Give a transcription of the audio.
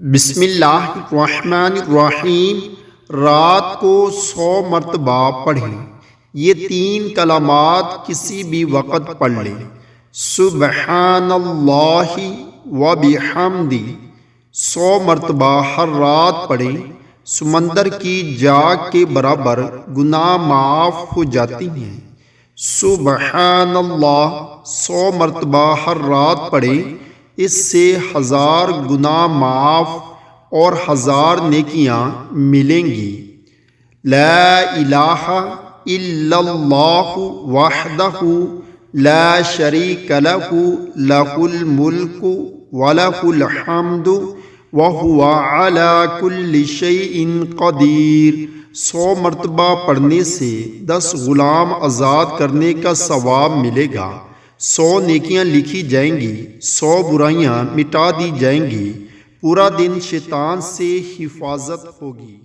بسم اللہ الرحمن الرحیم۔ رات کو 100 مرتبہ پڑھیں۔ یہ 3 کلمات کسی بھی وقت پڑھ لیں۔ سبحان اللہ و بحمدہ 100 مرتبہ ہر رات پڑھیں۔ سمندر کی جاگ کے برابر گناہ معاف ہو جاتی ہیں۔ سبحان اللہ 100 مرتبہ ہر رات پڑھیں، اس سے 1000 گناہ معاف اور 1000 نیکیاں ملیں گی۔ لا الہ الا اللہ وحدہ لا شریک لہ لہ الملک ولہ الحمد وہو علی کل شیء قدیر۔ 100 مرتبہ پڑھنے سے 10 غلام آزاد کرنے کا ثواب ملے گا، 100 نیکیاں لکھی جائیں گی، 100 برائیاں مٹا دی جائیں گی، پورا دن شیطان سے حفاظت ہوگی۔